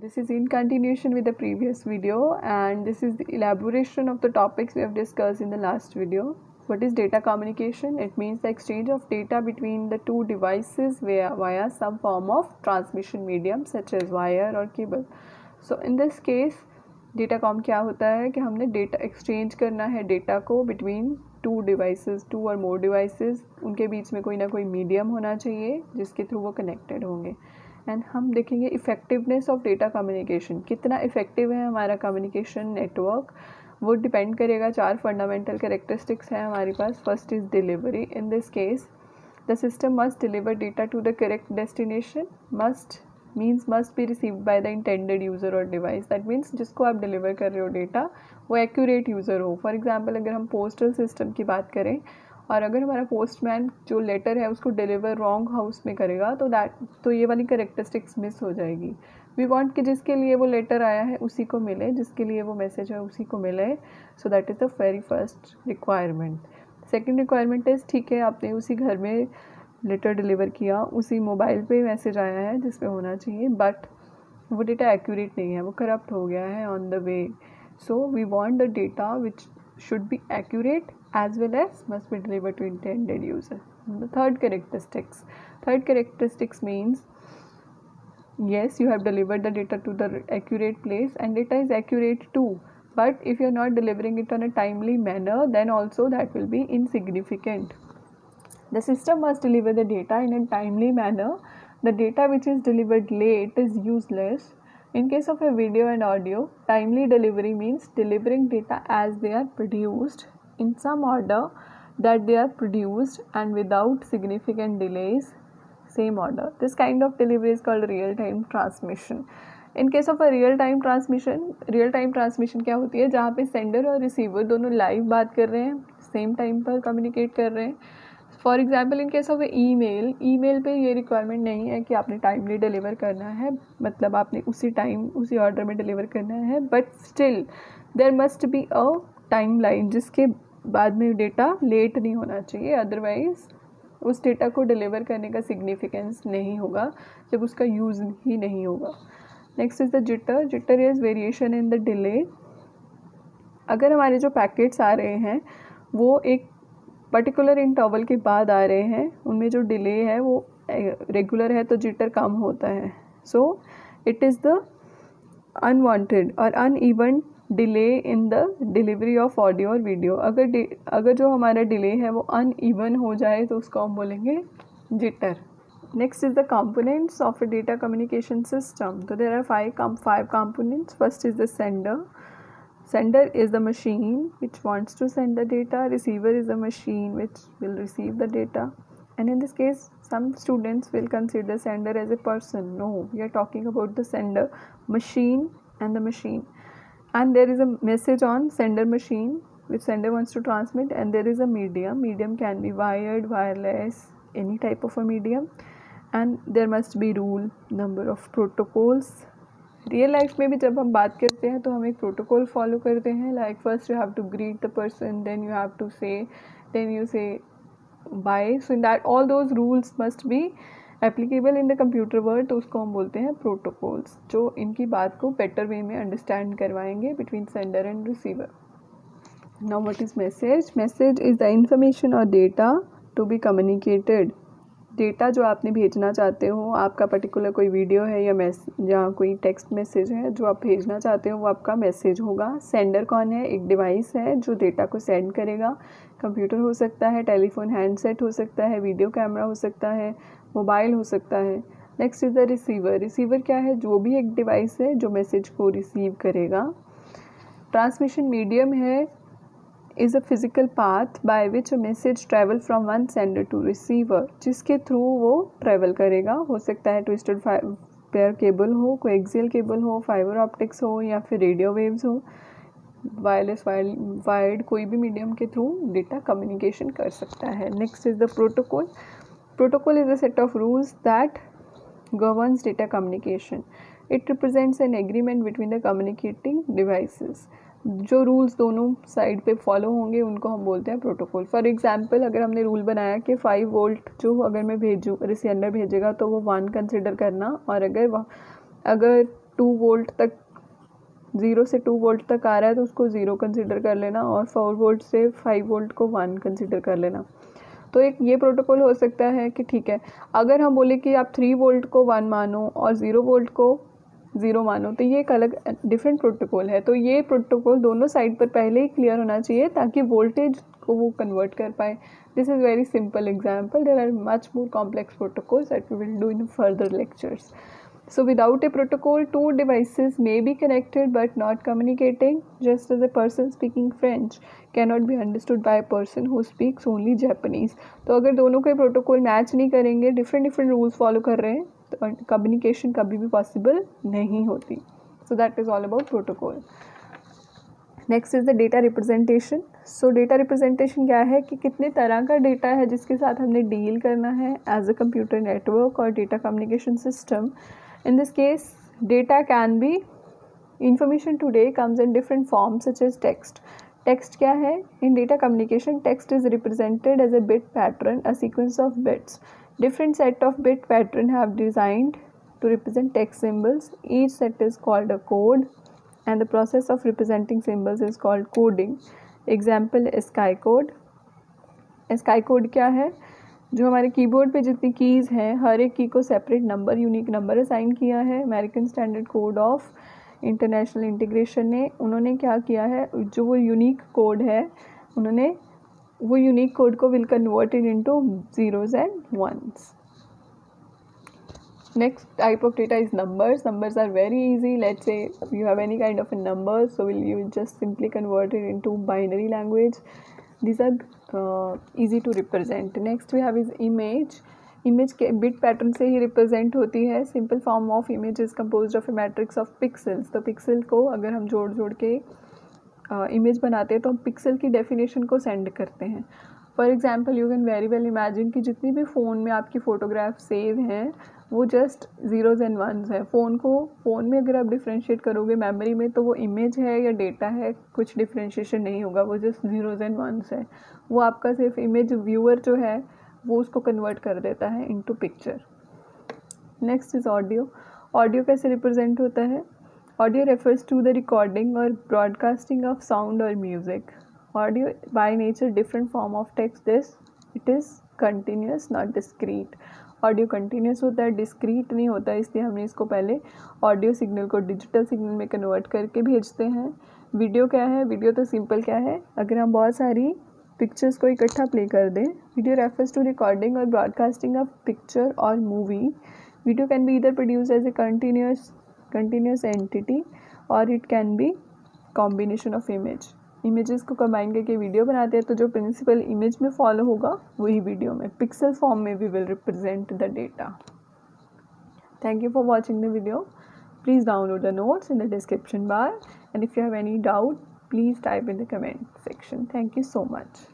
This is in continuation with the previous video, and this is the elaboration of the topics we have discussed in the last video. What is data communication? It means the exchange of data between the two devices via some form of transmission medium such as wire or cable. So in this case data com क्या होता है कि हमने data exchange करना है data को between two devices, to और मोर devices, उनके बीच में कोई ना कोई मीडियम होना चाहिए जिसके थ्रू वो कनेक्टेड होंगे। एंड हम देखेंगे इफ़ेक्टिवनेस ऑफ डेटा कम्युनिकेशन, कितना इफ़ेक्टिव है हमारा कम्युनिकेशन नेटवर्क। वो डिपेंड करेगा, 4 फंडामेंटल कैरेक्टरिस्टिक्स हैं हमारे पास। First is delivery. In this case the system must deliver data to the correct destination. Must be received by the intended user और device. That means जिसको आप डिलीवर कर रहे हो डेटा वो एक्यूरेट यूज़र हो। फॉर एग्जांपल अगर हम पोस्टल सिस्टम की बात करें और अगर हमारा पोस्टमैन जो लेटर है उसको डिलीवर रॉन्ग हाउस में करेगा तो ये वाली कैरेक्टरिस्टिक्स मिस हो जाएगी। वी वांट कि जिसके लिए वो लेटर आया है उसी को मिले, जिसके लिए वो मैसेज है उसी को मिले। So that is the very first requirement. Second requirement is ठीक है आपने उसी घर में लेटर डिलीवर किया, उसी मोबाइल पे मैसेज आया है जिसमें होना चाहिए, बट वो डेटा एक्यूरेट नहीं है, वो करप्ट हो गया है on the way. So we want the data which should be accurate as well as must be delivered to intended user. The third characteristics means yes, you have delivered the data to the accurate place and data is accurate too, but if you are not delivering it on a timely manner then also that will be insignificant. The system must deliver the data in a timely manner. The data which is delivered late is useless. In case of a video and audio, timely delivery means delivering data as they are produced in some order that they are produced and without significant delays, same order. This kind of delivery is called real-time transmission. In case of a real-time transmission क्या होती है, जहाँ पे sender और receiver दोनों live बात कर रहे हैं, सेम टाइम पर कम्युनिकेट कर रहे हैं। For example in case of email पे ये रिक्वायरमेंट नहीं है कि आपने टाइमली डिलीवर करना है, मतलब आपने उसी टाइम उसी ऑर्डर में डिलीवर करना है, but still there must be a timeline जिसके बाद में डेटा लेट नहीं होना चाहिए, अदरवाइज उस डेटा को डिलीवर करने का सिग्निफिकेंस नहीं होगा जब उसका यूज़ ही नहीं होगा। Next is the jitter is variation in the delay. अगर हमारे जो पैकेट्स आ रहे हैं वो एक पर्टिकुलर इंटरवल के बाद आ रहे हैं, उनमें जो डिले है वो रेगुलर है तो जिटर कम होता है। So it is the unwanted और uneven delay in the delivery of audio और वीडियो। अगर जो हमारा डिले है वो अनइवन हो जाए तो उसको हम बोलेंगे jitter. Next is the components of a data communication system. तो there are 5 components. First is the sender. Sender is the machine which wants to send the data. Receiver is the machine which will receive the data. And in this case, some students will consider sender as a person. No, we are talking about the sender, machine, and the machine. And there is a message on sender machine which sender wants to transmit, and there is a medium. Medium can be wired, wireless, any type of a medium. And there must be rule, number of protocols. Real life में भी जब हम बात करते हैं तो हम एक प्रोटोकॉल फॉलो करते हैं, like first you have to greet the person, then you have to say, then you say bye. So in that all those rules must be applicable in the computer world, तो उसको हम बोलते हैं protocols, जो इनकी बात को better way में अंडरस्टैंड करवाएंगे between sender and receiver. Now what is message? Message is the information और data to be communicated. Data जो आपने भेजना चाहते हो, आपका पर्टिकुलर कोई वीडियो है या कोई टेक्स्ट मैसेज है जो आप भेजना चाहते हो, वो आपका मैसेज होगा। सेंडर कौन है? एक डिवाइस है जो डेटा को सेंड करेगा। कंप्यूटर हो सकता है, टेलीफोन हैंडसेट हो सकता है, वीडियो कैमरा हो सकता है, मोबाइल हो सकता है। Next is the receiver. Receiver क्या है? जो भी एक डिवाइस है जो मैसेज को रिसीव करेगा। ट्रांसमिशन मीडियम है is a physical path by which a message travel from one sender to receiver, जिसके थ्रू वो ट्रैवल करेगा। हो सकता है ट्विस्टेड पेयर केबल हो, कोई एक्सियल केबल हो, फाइबर ऑप्टिक्स हो, या फिर रेडियो वेव्स हो, वायरलेस वायर्ड कोई भी मीडियम के थ्रू डेटा कम्युनिकेशन कर सकता है। Next is the protocol. Protocol is a set of rules that governs data communication. It represents an agreement between the communicating devices. जो रूल्स दोनों side पे फॉलो होंगे उनको हम बोलते हैं प्रोटोकॉल. फॉर एग्जांपल अगर हमने रूल बनाया कि 5 वोल्ट जो अगर मैं भेजूँ रिसीवर भेजेगा तो वो 1 कंसिडर करना, और अगर 2 वोल्ट तक, 0 से 2 वोल्ट तक आ रहा है तो उसको 0 कंसिडर कर लेना, और 4 वोल्ट से 5 वोल्ट को 1 कंसिडर कर लेना। तो एक ये प्रोटोकॉल हो सकता है कि ठीक है, अगर हम बोले कि आप 3 वोल्ट को 1 मानो और 0 वोल्ट को 0 मानो, तो ये एक अलग डिफरेंट प्रोटोकॉल है। तो ये प्रोटोकॉल दोनों साइड पर पहले ही क्लियर होना चाहिए ताकि वोल्टेज को वो कन्वर्ट कर पाए। This is very simple example, there are much more complex protocols that we will do in further lectures. So without a protocol, two devices may be connected but not communicating, just as a person speaking French cannot be understood by a person who speaks only Japanese. तो अगर दोनों के protocol match नहीं करेंगे, different rules follow कर रहे हैं, तो कम्युनिकेशन कभी भी पॉसिबल नहीं होती. So that is all about protocol. Next is the data representation. So data representation क्या है कि कितने तरह का डेटा है जिसके साथ हमने डील करना है एज अ कंप्यूटर नेटवर्क और data communication system. In this case, data can be, information today comes in different forms such as text. Text क्या है? In data communication, text is represented as a bit pattern, a sequence of bits. Different set of bit pattern have designed to represent text symbols. Each set is called a code, and the process of representing symbols is called coding. Example is sky code. Sky code क्या है? जो हमारे keyboard पे जितनी keys हैं, हर एक की को separate number, unique number assign किया है. American standard code of international integration ने, उन्होंने क्या किया है, जो वो यूनिक कोड है, उन्होंने वो यूनिक कोड को will converted into zeros and ones. Next type of data is numbers. Numbers are very easy. Let's say you have any kind of a number, so will you just simply convert it into binary language. These are easy to represent. Next we have is image. Image के bit pattern से ही represent होती है. Simple form of image is composed of a matrix of pixels. तो pixel को अगर हम जोड़ के image बनाते हैं तो हम pixel की definition को send करते हैं. For example you can very well imagine कि जितनी भी फ़ोन में आपकी फ़ोटोग्राफ सेव हैं वो जस्ट ज़ीरोज़ एंड वंस है. फ़ोन में अगर आप डिफ्रेंशिएट करोगे मेमोरी में तो वो इमेज है या डेटा है, कुछ डिफ्रेंशिएशन नहीं होगा, वो जस्ट ज़ीरोज़ एंड वंस है. वो आपका सिर्फ इमेज व्यूअर जो है वो उसको कन्वर्ट कर देता है into picture. Next is audio. Audio कैसे रिप्रेजेंट होता है? Audio refers to the recording और ब्रॉडकास्टिंग ऑफ साउंड और music. Audio by nature different form of text. It is continuous not discrete. Audio continuous होता है, डिस्क्रीट नहीं होता, इसलिए हमने इसको पहले ऑडियो सिग्नल को डिजिटल सिग्नल में कन्वर्ट करके भेजते हैं. वीडियो क्या है? वीडियो तो सिंपल क्या है, अगर हम बहुत सारी पिक्चर्स को इकट्ठा प्ले कर दें. वीडियो रेफर्स टू रिकॉर्डिंग और ब्रॉडकास्टिंग ऑफ पिक्चर और movie. Video can be either produce as a continuous entity और it can be combination of image. Images को कंबाइन करके वीडियो बनाते हैं, तो जो प्रिंसिपल इमेज में फॉलो होगा वही वीडियो में, पिक्सल फॉर्म में we will represent the data. Thank you for watching the video. Please download the notes in the description bar, and if you have any doubt please type in the comment section. Thank you so much.